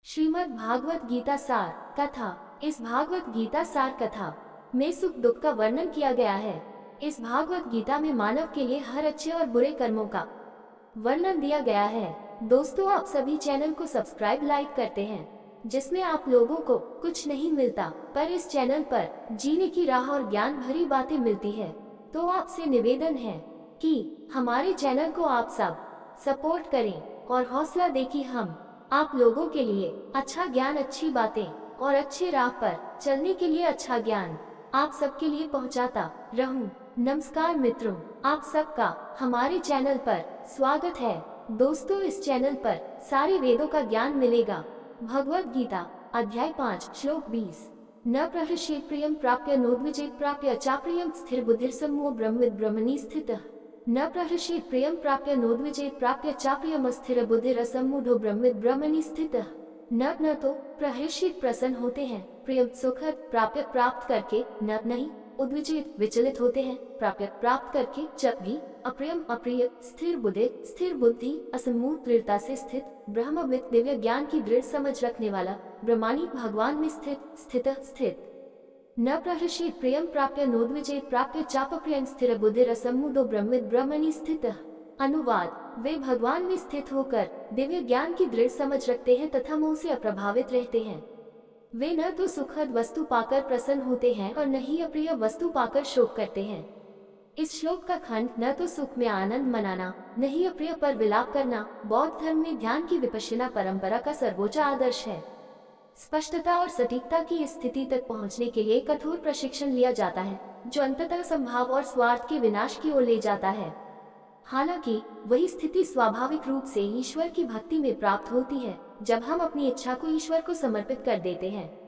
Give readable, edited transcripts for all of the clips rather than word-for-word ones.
श्रीमद् भागवत गीता सार कथा। इस भागवत गीता सार कथा में सुख दुख का वर्णन किया गया है। इस भागवत गीता में मानव के लिए हर अच्छे और बुरे कर्मों का वर्णन दिया गया है। दोस्तों, आप सभी चैनल को सब्सक्राइब लाइक करते हैं, जिसमें आप लोगों को कुछ नहीं मिलता, पर इस चैनल पर जीने की राह और ज्ञान भरी बातें मिलती है। तो आपसे निवेदन है कि हमारे चैनल को आप सब सपोर्ट करें और हौसला दें कि हम आप लोगों के लिए अच्छा ज्ञान, अच्छी बातें और अच्छे राह पर चलने के लिए अच्छा ज्ञान आप सबके लिए पहुंचाता रहूं। नमस्कार मित्रों, आप सबका हमारे चैनल पर स्वागत है। दोस्तों, इस चैनल पर सारे वेदों का ज्ञान मिलेगा। भगवत गीता अध्याय 5 श्लोक 20। न प्रहृष्येत् प्रियं प्राप्य नोद्विजेत् प्राप्य चाप्रियं स्थिर बुद्धिर्सम्मो ब्रह्मविद् ब्रह्मणि स्थितः। न प्रहृष्येत् प्रियं प्राप्य नोद्विजेत् प्राप्य चाप्रियम् स्थिर बुद्धिरसम्मूढ़ो ब्रह्मविद् ब्रह्मणि स्थितः। न तो प्रहृष्येत् प्रसन्न होते हैं, प्रियम सुखद प्राप्य प्राप्त करके, न नहीं उद्विजेत विचलित होते हैं, प्राप्य प्राप्त करके, जब भी अप्रियम अप्रिय, स्थिर बुद्धि असम्मूढ़ दृढ़ता से स्थित, ब्रह्मविद् दिव्य ज्ञान की दृढ़ समझ रखने वाला, ब्रह्मानी भगवान में स्थित। न प्रहृष्येत् प्रियं प्राप्य नोद्विजेत् प्राप्य चापप्रियं स्थिर बुद्धिरसम्मूढ़ो ब्रह्मविद् ब्रह्मणि स्थितः। अनुवाद: वे भगवान में स्थित होकर दिव्य ज्ञान की दृढ़ समझ रखते हैं तथा मोह से अप्रभावित रहते हैं। वे न तो सुखद वस्तु पाकर प्रसन्न होते हैं और न ही अप्रिय वस्तु पाकर शोक करते हैं। इस श्लोक का खंड न तो सुख में आनंद मनाना, न ही अप्रिय पर विलाप करना बौद्ध धर्म में ध्यान की विपश्यना परंपरा का सर्वोच्च आदर्श है। स्पष्टता और सटीकता की स्थिति तक पहुंचने के लिए कठोर प्रशिक्षण लिया जाता है, जो अंततः संभाव और स्वार्थ के विनाश की ओर ले जाता है। हालांकि वही स्थिति स्वाभाविक रूप से ईश्वर की भक्ति में प्राप्त होती है, जब हम अपनी इच्छा को ईश्वर को समर्पित कर देते हैं।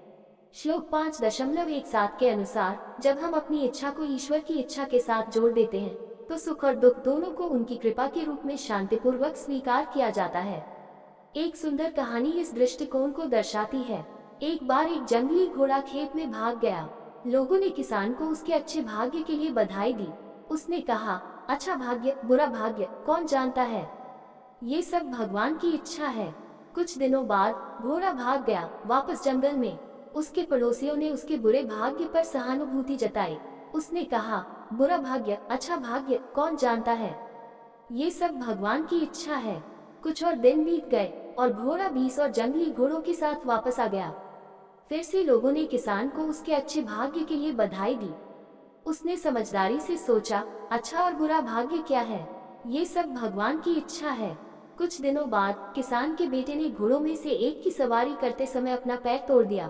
श्लोक 5.17 के अनुसार, जब हम अपनी इच्छा को ईश्वर की इच्छा के साथ जोड़ देते हैं, तो सुख और दुख दोनों को उनकी कृपा के रूप में शांतिपूर्वक स्वीकार किया जाता है। एक सुंदर कहानी इस दृष्टिकोण को दर्शाती है। एक बार एक जंगली घोड़ा खेत में भाग गया। लोगों ने किसान को उसके अच्छे भाग्य के लिए बधाई दी। उसने कहा, अच्छा भाग्य, बुरा भाग्य कौन जानता है, ये सब भगवान की इच्छा है। कुछ दिनों बाद घोड़ा भाग गया वापस जंगल में। उसके पड़ोसियों ने उसके बुरे भाग्य पर सहानुभूति जताई। उसने कहा, बुरा भाग्य, अच्छा भाग्य कौन जानता है, ये सब भगवान की इच्छा है। कुछ और दिन बीत गए और घोड़ा 20 और जंगली घोड़ों के साथ वापस आ गया। फिर से लोगों ने किसान को उसके अच्छे भाग्य के लिए बधाई दी। उसने समझदारी से सोचा, अच्छा और बुरा भाग्य क्या है, ये सब भगवान की इच्छा है। कुछ दिनों बाद किसान के बेटे ने घोड़ों में से एक की सवारी करते समय अपना पैर तोड़ दिया।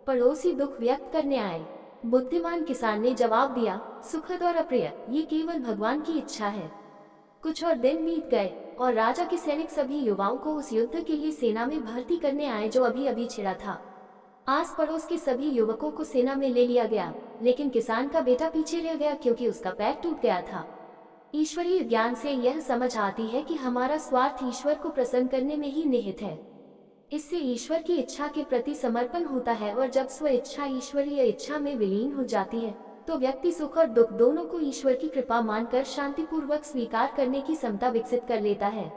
पड़ोसी दुख व्यक्त करने आए। बुद्धिमान किसान ने जवाब दिया, सुखद और अप्रिय, ये केवल भगवान की इच्छा है। कुछ और दिन बीत गए और राजा के सैनिक सभी युवाओं को उस युद्ध के लिए सेना में भर्ती करने आए जो अभी अभी छिड़ा था। आस पड़ोस के सभी युवकों को सेना में ले लिया गया, लेकिन किसान का बेटा पीछे रह गया क्योंकि उसका पैर टूट गया था। ईश्वरीय ज्ञान से यह समझ आती है कि हमारा स्वार्थ ईश्वर को प्रसन्न करने में ही निहित है। इससे ईश्वर की इच्छा के प्रति समर्पण होता है, और जब स्व इच्छा ईश्वरीय इच्छा में विलीन हो जाती है, तो व्यक्ति सुख और दुख दोनों को ईश्वर की कृपा मानकर शांतिपूर्वक स्वीकार करने की क्षमता विकसित कर लेता है।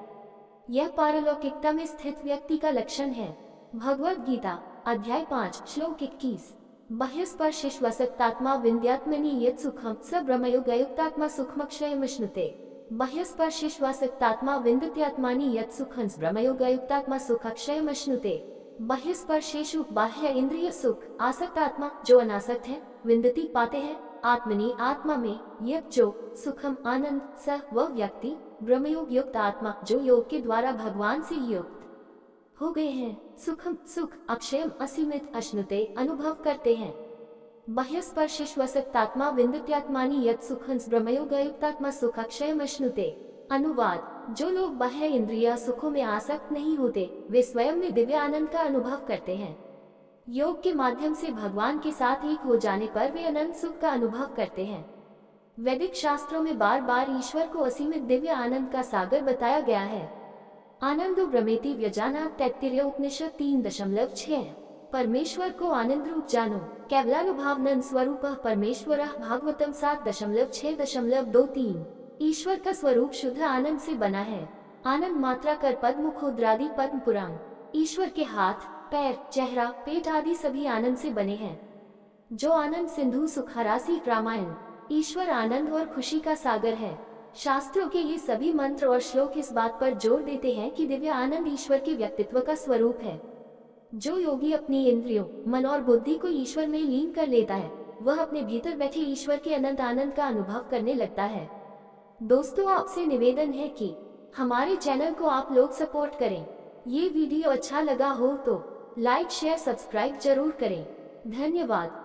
यह पारलौकिकता में स्थित व्यक्ति का लक्षण है। भगवत गीता अध्याय 5 श्लोक 21। बाह्यस्पर्शिष्वसक्तात्मा विन्द्यात्मनि यत् सुखं स ब्रह्मयोगयुक्तात्मा सुखमक्षयमश्नुते। बाह्यस्पर्शिष्वसक्तात्मा विन्दत्यात्मानि यत् सुखं स ब्रह्मयोगयुक्तात्मा सुखक्षयमश्नुते। बाह्यस्पर्शेषु बाह्य इंद्रिय सुख आसक्त आत्मा जो अनासक्त है, विन्दति पाते हैं, आत्मनि आत्मा में, यत् जो सुखम आनंद, स वह व्यक्ति, ब्रह्मयोग युक्त आत्मा जो योग के द्वारा भगवान से युक्त हो गए हैं, सुखम सुख अक्षयम असीमित अश्नुते अनुभव करते हैं। बाह्यस्पर्शिष्वसक्तात्मा विन्दत्यात्मानि यत् सुखं स ब्रह्मयोगयुक्तात्मा सुख अक्षयम अश्नुते। अनुवाद: जो लोग बाह्य इंद्रिय सुखों में आसक्त नहीं होते, वे स्वयं में दिव्य आनंद का अनुभव करते हैं। योग के माध्यम से भगवान के साथ एक हो जाने पर वे अनंत सुख का अनुभव करते हैं। वैदिक शास्त्रों में बार बार ईश्वर को असीमित दिव्य आनंद का सागर बताया गया है। आनंदो ब्रह्मेति व्यजानात् तैत्तिरीय उपनिषद 3.6। परमेश्वर को आनंद रूप जानो, केवलानुभावनन स्वरूपः परमेश्वरः भागवतम 7.6.23। ईश्वर का स्वरूप शुद्ध आनंद से बना है। आनंद मात्रा कर पद्म मुखोद्रादि पद्म पुराण। ईश्वर के हाथ, पैर, चेहरा, पेट आदि सभी आनंद से बने हैं। जो आनंद सिंधु सुखहरासी रामायण ईश्वर आनंद और खुशी का सागर है। शास्त्रों के ये सभी मंत्र और श्लोक इस बात पर जोर देते हैं कि दिव्य आनंद ईश्वर के व्यक्तित्व का स्वरूप है। जो योगी अपनी इंद्रियों, मन और बुद्धि को ईश्वर में लीन कर लेता है, वह अपने भीतर बैठे ईश्वर के अनंत आनंद का अनुभव करने लगता है। दोस्तों, आपसे निवेदन है कि हमारे चैनल को आप लोग सपोर्ट करें। ये वीडियो अच्छा लगा हो तो लाइक, शेयर, सब्सक्राइब जरूर करें। धन्यवाद।